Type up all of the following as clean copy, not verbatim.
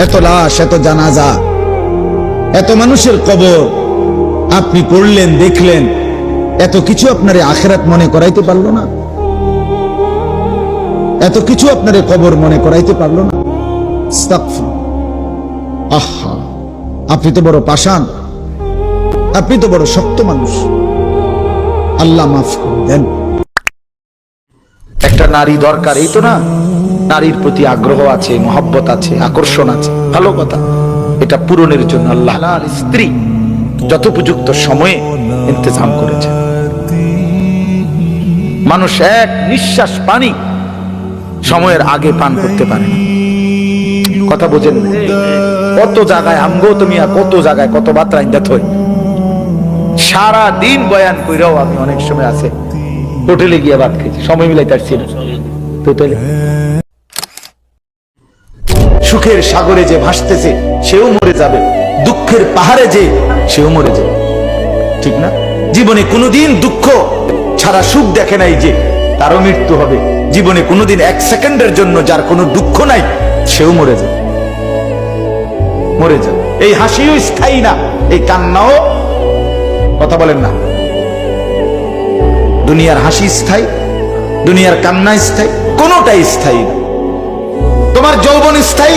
এত লাশ, এত জানাজা, এত মানুষের কবর আপনি পড়লেন, দেখলেন, এত কিছু আপনার আখিরাত মনে করাইতে পারলো না? এত কিছু আপনার কবর মনে করাইতে পারলো না? আহা, আপনি তো বড় পাষাণ, আপনি তো বড় শক্ত মানুষ। আল্লাহ মাফ করে দেন। একটা নারী দরকার, এই তো না? নারীর প্রতি আগ্রহ আছে, মহব্বত আছে, আকর্ষণ আছে, ভালো কথা। এটা পূরণের জন্য আল্লাহ স্ত্রী যথোপযুক্ত সময়ে ইন্তজাম করেছে। মানুষ এক নিঃশ্বাস পানি সময়ের আগে পান করতে পারে না। কথা বোঝেন না? কত জায়গায় আমগো তুমি, কত জায়গায় কত বার্তায় দেখ, সারা দিন বয়ান কইরাও আমি অনেক সময় আছে হোটেলে গিয়ে ভাত খেয়েছি, সময় মিলাইতে পারছি না। হোটেলে সুখের সাগরে যে ভাসতেছে সেও মরে যাবে, দুঃখের পাহাড়ে যে সেও মরে যাবে, ঠিক না? জীবনে কোনোদিন দুঃখ ছাড়া সুখ দেখে নাই যে তারও মৃত্যু হবে। জীবনে কোনোদিন এক সেকেন্ডের জন্য যার কোনো দুঃখ নাই সেও মরে যাবে, মরে যাবে। এই হাসিও স্থায়ী না, এই কান্নাও, কথা বলেন না, দুনিয়ার হাসি স্থায়ী, দুনিয়ার কান্না স্থায়ী, কোনোটাই স্থায়ী না। তোমার যৌবন স্থায়ী,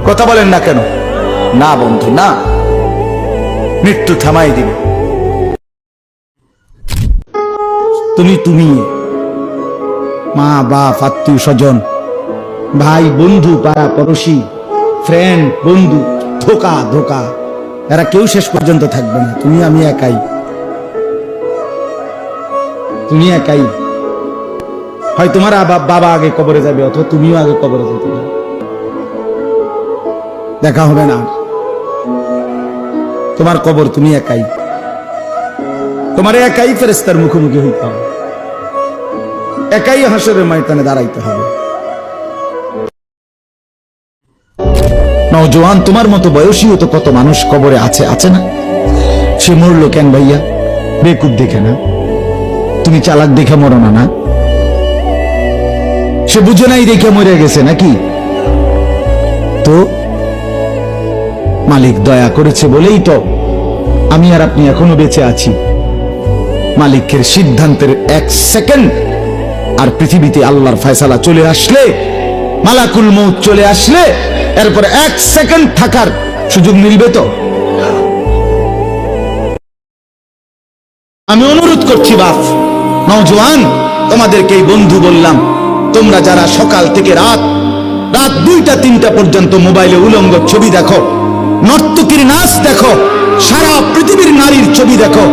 কথা বলেন না কেন? না বন্ধু, না, মৃত্যু থামাই দিবে। তুমি মা বাপ, আত্মীয় স্বজন, ভাই বন্ধু, পাড়া পড়োশি, ফ্রেন্ড, বন্ধু, ধোকা ধোকা, এরা কেউ শেষ পর্যন্ত থাকবে না। তুমি আমি একাই, তুমি একাই। হয় তোমার বাবা আগে কবরে যাবে, অথবা তুমিও আগে কবরে যেতে, দেখা হবে না। তোমার কবর তুমি একাই, তোমার একাই ফেরেশতার মুখোমুখি হইতে হবে, একাই হাসরের ময়দানে দাঁড়াইতে হবে। নওজোয়ান, তোমার মতো বয়সীও তো কত মানুষ কবরে আছে, আছে না? সে মরলো কেন ভাইয়া? বেকুব দেখে না? তুমি চালাক দেখে মরো না? না, সে বুঝে নাই দেখে মরে গেছে নাকি? তো মালিক দয়া করেছে বলেই তো আমি আর আপনি এখনো বেঁচে আছি। মালিকের সিদ্ধান্তের এক সেকেন্ড আর পৃথিবীতে আল্লাহর ফয়সালা চলে আসলে, মালাকুল মউত চলে আসলে, এরপর এক সেকেন্ড থাকার সুযোগ মিলবে তো? আমি অনুরোধ করছি বাপ, নওজোয়ান, তোমাদেরকে এই বন্ধু বললাম, তোমরা যারা সকাল থেকে রাত 2টা 3টা পর্যন্ত মোবাইলে উলঙ্গ ছবি দেখো, নর্তকীর নাচ দেখো, সারা পৃথিবীর নারীর ছবি দেখো,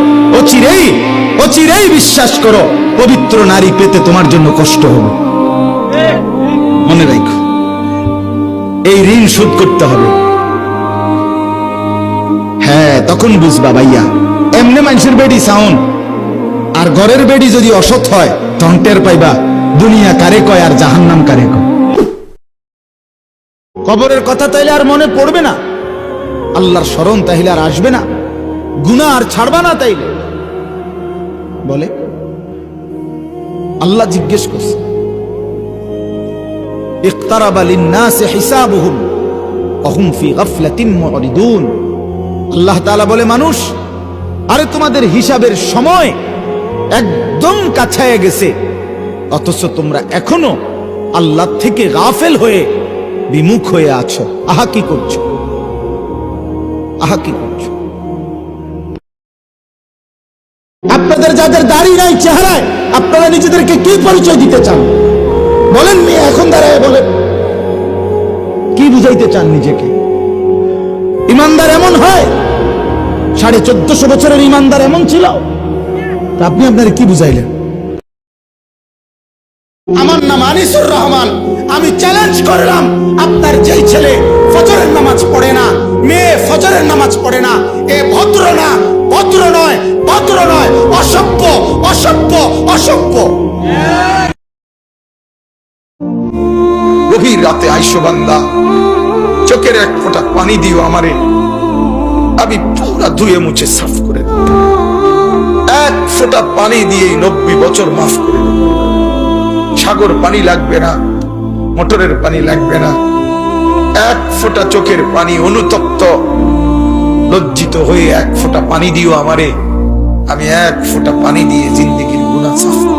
অচিরেই বিশ্বাস করো পবিত্র নারী পেতে তোমার জন্য কষ্ট হবে। মনে রাখো, এই ঋণ শোধ করতে হবে। হ্যাঁ, তখন বুঝবা ভাইয়া, এমনি মানুষের বেডি সাউন্ড আর ঘরের বেডি যদি অসৎ হয়, তখন টের পাইবা দুনিয়া কারে কয় আর জাহান্নাম কারে কয়। কবরের কথা তাইলে আর মনে পড়বে না, আল্লাহর স্মরণ তাইলে আর আসবে না, গুনাহ আর ছাড়বা না তাইলে। বলে আল্লাহ জিজ্ঞেস করছে, ইকতারাবা লিন-নাসি হিসাবুহুম ওয়া হুম ফি গাফলাতিন মুরিদুন। আল্লাহ তাআলা বলে, মানুষ, আরে তোমাদের হিসাবের সময় একদম কাছায় গেছে, অথচ তোমরা এখনো আল্লাহ থেকে গাফেল হয়ে বিমুখ হয়ে আছো। আহা কি করছো, আহা কি করছো? আপনাদের যাদের দাড়ি নাই চেহারায়, আপনারা নিজেদেরকে কি পরিচয় দিতে চান? বলেন, মেয়ে এখন দাঁড়ায় বলেন, কি বুঝাইতে চান নিজেকে? ইমানদার এমন হয়? 1450 বছরের ইমানদার এমন ছিল? আপনি আপনার কি বুঝাইলেন? আমার নাম আনিসুর রহমান, আমি চ্যালেঞ্জ করলাম, আপনার যেই ছেলে ফজরের নামাজ পড়ে না, মেয়ে ফজরের নামাজ পড়ে না, এ ভদ্র না, ভদ্র নয়, ভদ্র নয়, অসভ্য, অসভ্য, অসভ্য। গভীর রাতে আইসো বান্দা, চোখের এক ফোঁটা পানি দিও আমারে, আমি পুরা ধুয়ে মুছে সাফ করে দেব। এক ফোঁটা পানি দিয়ে 90 বছর মাফ করে দেব। সাগর পানি লাগবে না, মোটরের পানি লাগবে না, এক ফোঁটা চোখের পানি অনুতপ্ত লজ্জিত হয়ে এক ফোঁটা পানি দিও আমারে, আমি এক ফোঁটা পানি দিয়ে জিন্দেগির গুনাহ সাফ